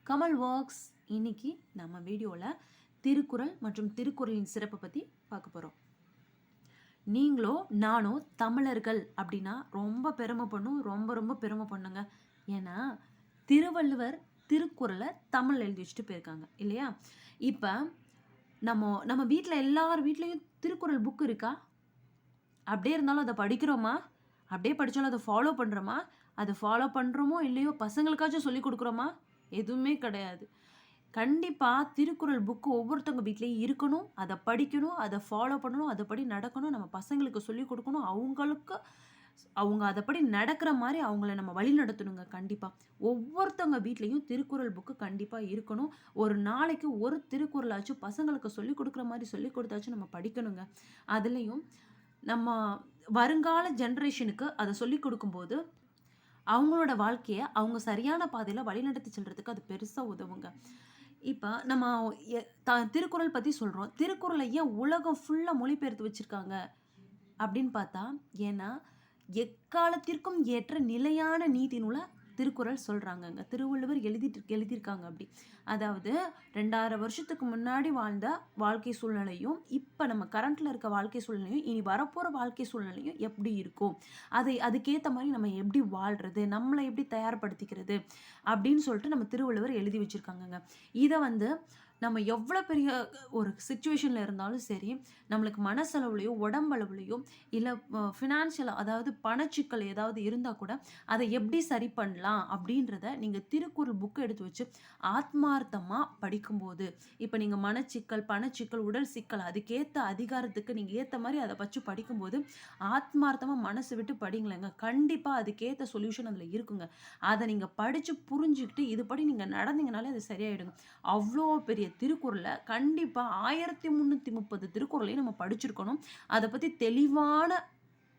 Kamal works. இன்னைக்கு நம்ம வீடியோவில் திருக்குறள் மற்றும் திருக்குறளின் சிறப்பை பற்றி பார்க்க போகிறோம். நீங்களோ நானோ தமிழர்கள் அப்படின்னா ரொம்ப பெருமை பண்ணும், ரொம்ப ரொம்ப பெருமை பண்ணுங்க. ஏன்னா திருவள்ளுவர் திருக்குறளை தமிழ் எழுதி வச்சுட்டு போயிருக்காங்க இல்லையா? இப்போ நம்ம வீட்டில் எல்லார் வீட்லேயும் திருக்குறள் புக் இருக்கா? அப்படியே இருந்தாலும் அதை படிக்கிறோமா? அப்படியே படித்தாலும் அதை ஃபாலோ பண்ணுறோமா? அதை ஃபாலோ பண்ணுறோமோ இல்லையோ பசங்களுக்காச்சும் சொல்லி கொடுக்குறோமா? எதுவுமே கிடையாது. கண்டிப்பாக திருக்குறள் புக்கு ஒவ்வொருத்தவங்க வீட்லேயும் இருக்கணும். அதை படிக்கணும், அதை ஃபாலோ பண்ணணும், அதைப்படி நடக்கணும், நம்ம பசங்களுக்கு சொல்லிக் கொடுக்கணும். அவங்க அதைப்படி நடக்கிற மாதிரி அவங்கள நம்ம வழி நடத்தணுங்க. கண்டிப்பாக ஒவ்வொருத்தவங்க வீட்லேயும் திருக்குறள் புக்கு கண்டிப்பாக இருக்கணும். ஒரு நாளைக்கு ஒரு திருக்குறளாச்சும் பசங்களுக்கு சொல்லிக் கொடுக்குற மாதிரி சொல்லிக் கொடுத்தாச்சும் நம்ம படிக்கணுங்க. அதுலேயும் நம்ம வருங்கால ஜென்ரேஷனுக்கு அதை சொல்லிக் கொடுக்கும்போது அவங்களோட வாழ்க்கையை அவங்க சரியான பாதையில் வழிநடத்தி செல்றதுக்கு அது பெருசாக உதவுங்க. இப்போ நம்ம திருக்குறள் பற்றி சொல்கிறோம். திருக்குறளை ஏன் உலகம் ஃபுல்லாக மொழிபெயர்த்து வச்சுருக்காங்க அப்படின்னு பார்த்தா, ஏன்னா எக்காலத்திற்கும் ஏற்ற நிலையான நீதி நூலை திருக்குறள் சொல்கிறாங்கங்க. திருவள்ளுவர் எழுதியிருக்காங்க அப்படி. அதாவது 2000 வருஷத்துக்கு முன்னாடி வாழ்ந்த வாழ்க்கை சூழ்நிலையும் இப்போ நம்ம கரண்ட்டில் இருக்க வாழ்க்கை சூழ்நிலையும் இனி வரப்போகிற வாழ்க்கை சூழ்நிலையும் எப்படி இருக்கும், அதுக்கேற்ற மாதிரி நம்ம எப்படி வாழ்கிறது, நம்மளை எப்படி தயார்படுத்திக்கிறது அப்படின்னு சொல்லிட்டு நம்ம திருவள்ளுவர் எழுதி வச்சுருக்காங்கங்க. இதை நம்ம எவ்வளோ பெரிய ஒரு சுச்சுவேஷனில் இருந்தாலும் சரி, நம்மளுக்கு மனசளவுலையோ உடம்பளவுலையோ இல்லை ஃபினான்ஷியலாக அதாவது பணச்சிக்கல் ஏதாவது இருந்தால் கூட அதை எப்படி சரி பண்ணலாம் அப்படின்றத நீங்கள் திருக்குறள் புக்கு எடுத்து வச்சு ஆத்மார்த்தமாக படிக்கும்போது, இப்போ நீங்கள் மனச்சிக்கல், பணச்சிக்கல், உடல் சிக்கல் அதுக்கேற்ற அதிகாரத்துக்கு நீங்கள் ஏற்ற மாதிரி அதை வச்சு படிக்கும்போது ஆத்மார்த்தமாக மனசு விட்டு படிங்களேங்க. கண்டிப்பாக அதுக்கேற்ற சொல்யூஷன் அதில் இருக்குங்க. அதை நீங்கள் படித்து புரிஞ்சுக்கிட்டு இதுபடி நீங்கள் நடந்தீங்கனாலே அது சரியாயிடுங்க. அவ்வளோ பெரிய திருக்குறளை கண்டிப்பாக 1330 திருக்குறளையும் நம்ம படிச்சிருக்கணும். அதை பற்றி தெளிவான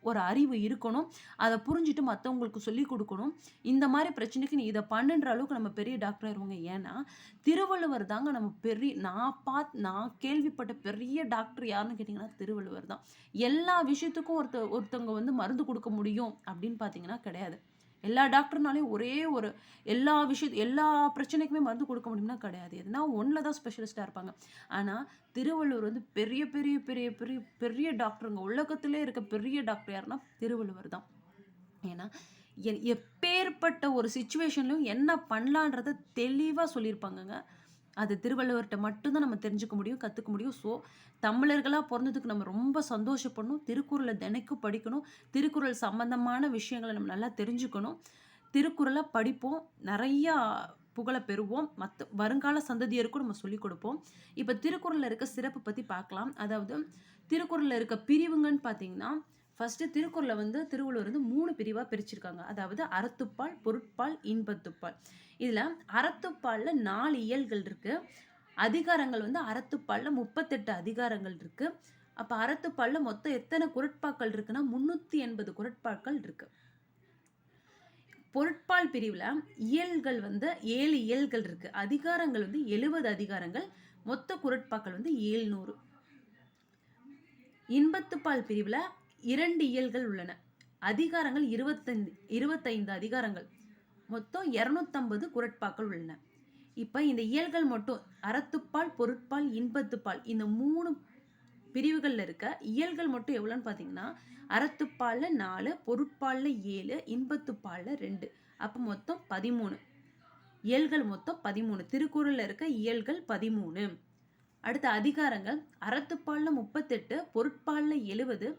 ஒரு அறிவு இருக்கணும். அதை புரிஞ்சுட்டு மற்றவங்களுக்கு சொல்லிக் கொடுக்கணும். இந்த மாதிரி பிரச்சனைக்கு நீ இதை பண்ணுன்ற அளவுக்கு நம்ம பெரிய டாக்டர் ஆயிடுவோங்க. ஏன்னா திருவள்ளுவர் தாங்க நம்ம நான் கேள்விப்பட்ட பெரிய டாக்டர் யாருன்னு கேட்டிங்கன்னா திருவள்ளுவர் தான். எல்லா விஷயத்துக்கும் ஒருத்தவங்க மருந்து கொடுக்க முடியும் அப்படின்னு பார்த்தீங்கன்னா கிடையாது. எல்லா டாக்டர்னாலையும் எல்லா பிரச்சனைக்குமே மருந்து கொடுக்க முடியும்னா கிடையாது. எதுனா ஒன்றில் தான் ஸ்பெஷலிஸ்ட்டாக இருப்பாங்க. ஆனால் திருவள்ளுவர் பெரிய பெரிய பெரிய பெரிய பெரிய டாக்டருங்க. உலகத்திலே இருக்க பெரிய டாக்டர் யாருன்னா திருவள்ளுவர் தான். ஏன்னா எப்பேற்பட்ட ஒரு சுச்சுவேஷன்லையும் என்ன பண்ணலான்றத தெளிவாக சொல்லியிருப்பாங்கங்க. அது திருவள்ளுவர்கிட்ட மட்டும்தான் நம்ம தெரிஞ்சுக்க முடியும், கற்றுக்க முடியும். ஸோ தமிழர்களாக பிறந்ததுக்கு நம்ம ரொம்ப சந்தோஷப்படணும். திருக்குறளை தினைக்கும் படிக்கணும். திருக்குறள் சம்பந்தமான விஷயங்களை நம்ம நல்லா தெரிஞ்சுக்கணும். திருக்குறளை படிப்போம், நிறையா புகழை பெறுவோம், வருங்கால சந்ததியருக்கும் நம்ம சொல்லிக் கொடுப்போம். இப்போ திருக்குறளில் இருக்க சிறப்பு பற்றி பார்க்கலாம். அதாவது திருக்குறளில் இருக்க பிரிவுங்கன்னு பார்த்தீங்கன்னா, ஃபஸ்ட்டு திருக்குறளை திருவள்ளுவர் 3 பிரிவாக பிரிச்சிருக்காங்க. அதாவது அறத்துப்பால், பொருட்பால், இன்பத்துப்பால். இதில் அறத்துப்பாலில் 4 இயல்கள் இருக்குது. அதிகாரங்கள் அறத்துப்பாலில் 38 அதிகாரங்கள் இருக்குது. அப்போ அறத்துப்பாலில் மொத்தம் எத்தனை குறட்பாக்கள் இருக்குன்னா 380 குறட்பாக்கள் இருக்குது. பொருட்பால் பிரிவில் இயல்கள் 7 இயல்கள் இருக்குது. அதிகாரங்கள் 70 அதிகாரங்கள். மொத்த குறட்பாக்கள் 700. இன்பத்துப்பால் பிரிவில் 2 இயல்கள் உள்ளன. அதிகாரங்கள் 25 அதிகாரங்கள். மொத்தம் 250 குறட்பாக்கள் உள்ளன. இப்போ இந்த இயல்கள் மட்டும் அறத்துப்பால், பொருட்பால், இன்பத்துப்பால் இந்த 3 பிரிவுகளில் இருக்க இயல்கள் மட்டும் எவ்வளோன்னு பார்த்தீங்கன்னா, அறத்துப்பாலில் 4, பொருட்பாலில் 7, இன்பத்துப்பாலில் 2. அப்போ மொத்தம் 13 இயல்கள். மொத்தம் 13 திருக்குறளில் இருக்க இயல்கள் 13. அடுத்த அதிகாரங்கள் அறத்துப்பாலில் 38, பொருட்பாலில் 70,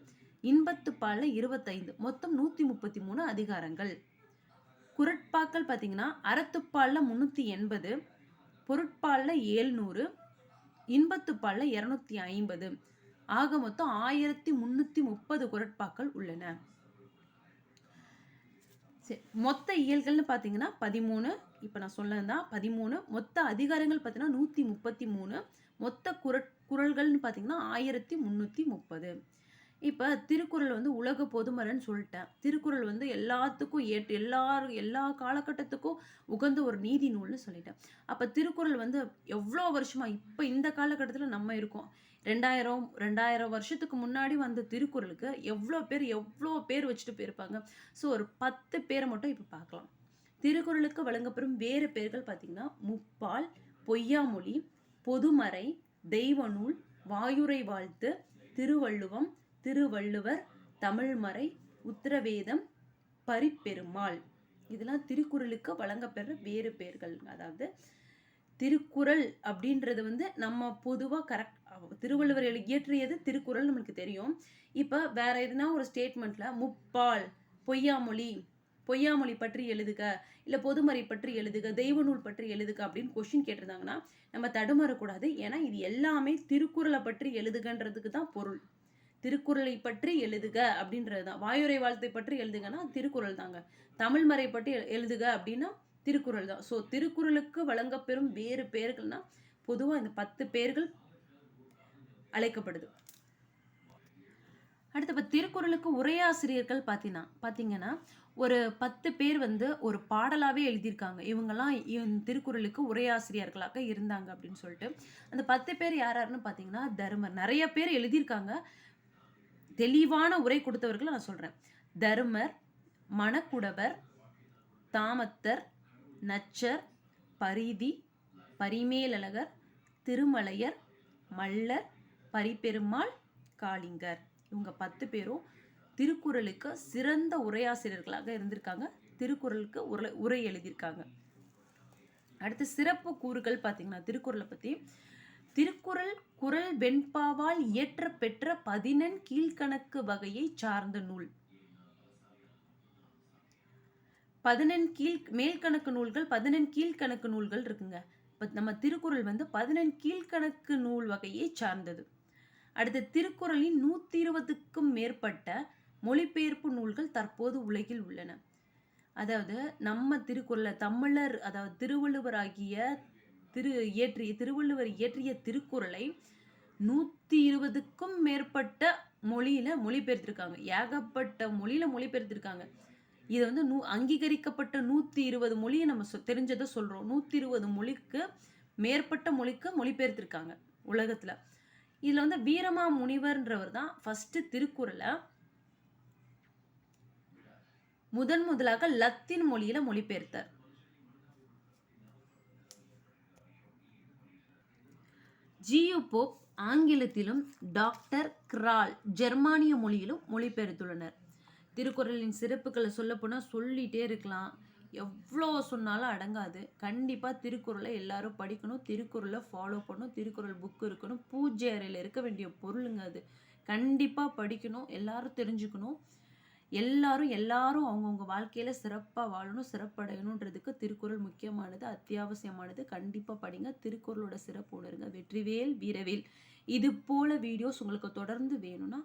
இன்பத்துப்பாலில் 25. மொத்தம் 133 அதிகாரங்கள். குறட்பாக்கள் பார்த்தீங்கன்னா அறத்துப்பாலில் 380, பொருட்பாலில் 700, இன்பத்துப்பாலில் 250. ஆக மொத்தம் 1330 குறட்பாக்கள் உள்ளன. சரி, மொத்த இயல்கள்னு பார்த்தீங்கன்னா 13. இப்போ நான் சொன்னதுதான் 13. மொத்த அதிகாரங்கள் பார்த்தீங்கன்னா 133. மொத்த குறள்கள்னு பார்த்தீங்கன்னா 1330. இப்போ திருக்குறள் உலக பொதுமறைன்னு சொல்லிட்டேன். திருக்குறள் எல்லாத்துக்கும் எல்லா காலகட்டத்துக்கும் உகந்த ஒரு நீதி நூல்னு சொல்லிட்டேன். அப்போ திருக்குறள் எவ்வளோ வருஷமாக இப்போ இந்த காலகட்டத்தில் நம்ம இருக்கோம். 2000 வருஷத்துக்கு முன்னாடி வந்த திருக்குறளுக்கு எவ்வளோ பேர் வச்சுட்டு போயிருப்பாங்க. ஸோ ஒரு 10 பேரை மட்டும் இப்போ பார்க்கலாம். திருக்குறளுக்கு வழங்கப்பெறும் வேறு பெயர்கள் பார்த்தீங்கன்னா முப்பால், பொய்யாமொழி, பொதுமறை, தெய்வநூல், வாயுரை வாழ்த்து, திருவள்ளுவம், திருவள்ளுவர், தமிழ்மறை, உத்தரவேதம், பரிப்பெருமாள். இதெல்லாம் திருக்குறளுக்கு வழங்கப்பெற வேறு பெயர்கள். அதாவது திருக்குறள் அப்படின்றது வந்து நம்ம பொதுவாக கரெக்ட் திருவள்ளுவர் இயற்றியது திருக்குறள் நம்மளுக்கு தெரியும். இப்போ வேற எதுனா ஒரு ஸ்டேட்மெண்ட்ல முப்பால், பொய்யாமொழி பற்றி எழுதுக, இல்லை பொதுமறை பற்றி எழுதுக, தெய்வநூல் பற்றி எழுதுக அப்படின்னு கொஸ்டின் கேட்டிருந்தாங்கன்னா நம்ம தடுமாறக்கூடாது. ஏன்னா இது எல்லாமே திருக்குறளை பற்றி எழுதுகன்றதுக்கு தான் பொருள். திருக்குறளை பற்றி எழுதுக அப்படின்றது தான். வாயுரை வாழ்த்தை பற்றி எழுதுங்கன்னா திருக்குறள் தாங்க. தமிழ்மறை பற்றி எழுதுக அப்படின்னா திருக்குறள் தான். ஸோ திருக்குறளுக்கு வழங்கப்பெறும் வேறு பெயர்கள்னா பொதுவாக இந்த 10 பெயர்கள் அழைக்கப்படுது. அடுத்து இப்போ திருக்குறளுக்கு உரையாசிரியர்கள் பார்த்தீங்கன்னா ஒரு 10 பேர் வந்து ஒரு பாடலாகவே எழுதியிருக்காங்க. இவங்கெல்லாம் திருக்குறளுக்கு உரையாசிரியர்களாக இருந்தாங்க அப்படின்னு சொல்லிட்டு. அந்த 10 பேர் யாருன்னு பார்த்தீங்கன்னா தருமர். நிறைய பேர் எழுதியிருக்காங்க. தெளிவான உரை கொடுத்தவர்கள் நான் சொல்கிறேன். தருமர், மணக்குடவர், தாமத்தர், நச்சர், பரிதி, பரிமேலழகர், திருமலையர், மல்லர், பரிப்பெருமாள், காளிங்கர். இவங்க 10 பேரும் திருக்குறளுக்கு சிறந்த உரையாசிரியர்களாக இருந்திருக்காங்க. திருக்குறளுக்கு உரை எழுதியிருக்காங்க. அடுத்து சிறப்பு கூறுகள் பார்த்தீங்கன்னா திருக்குறளை பற்றி திருக்குறள் குறள் வெண்பாவால் இயற்ற பெற்ற 14 கீழ்கணக்கு வகையை சார்ந்த நூல். 14 மேல்கணக்கு நூல்கள், 14 கீழ்கணக்கு நூல்கள் இருக்குங்க. இப்போ நம்ம திருக்குறள் வந்து 14 கீழ்கணக்கு நூல் வகையை சார்ந்தது. அடுத்து திருக்குறளின் 120க்கும் மேற்பட்ட மொழிபெயர்ப்பு நூல்கள் தற்போது உலகில் உள்ளன. அதாவது நம்ம திருக்குறளை தமிழர், அதாவது திருவள்ளுவர் இயற்றிய திருக்குறளை 120க்கும் மேற்பட்ட மொழியில மொழிபெயர்த்திருக்காங்க. ஏகப்பட்ட மொழியில மொழிபெயர்த்திருக்காங்க. இது வந்து அங்கீகரிக்கப்பட்ட 120 மொழியை நம்ம தெரிஞ்சதை சொல்றோம். 120 மொழிக்கு மேற்பட்ட மொழிக்கு மொழிபெயர்த்திருக்காங்க உலகத்துல. இதுல வந்து வீரமா முனிவர்ன்றவர் தான் ஃபர்ஸ்ட் திருக்குறளை முதலாக லத்தீன் மொழியில மொழிபெயர்த்தார். ஜியு போப் ஆங்கிலத்திலும், டாக்டர் கிரால் ஜெர்மானிய மொழியிலும் மொழிபெயர்த்துள்ளனர். திருக்குறளின் சிறப்புகளை சொல்லப்போனால் சொல்லிகிட்டே இருக்கலாம். எவ்வளோ சொன்னாலும் அடங்காது. கண்டிப்பாக திருக்குறளை எல்லாரும் படிக்கணும், திருக்குறளை ஃபாலோ பண்ணணும். திருக்குறள் புக்கு இருக்கணும், பூஜை அறையில் இருக்க வேண்டிய பொருளுங்க அது. கண்டிப்பாக படிக்கணும், எல்லாரும் தெரிஞ்சுக்கணும். எல்லாரும் அவங்கவுங்க வாழ்க்கையில் சிறப்பாக வாழணும், சிறப்படையணுன்றதுக்கு திருக்குறள் முக்கியமானது, அத்தியாவசியமானது. கண்டிப்பாக படிங்க, திருக்குறளோட சிறப்பு உணருங்க. வெற்றிவேல் வீரவேல். இது போல் வீடியோஸ் உங்களுக்கு தொடர்ந்து வேணும்னா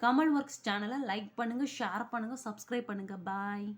கமல் ஒர்க்ஸ் சேனலை லைக் பண்ணுங்கள், ஷேர் பண்ணுங்கள், சப்ஸ்கிரைப் பண்ணுங்கள். பாய்.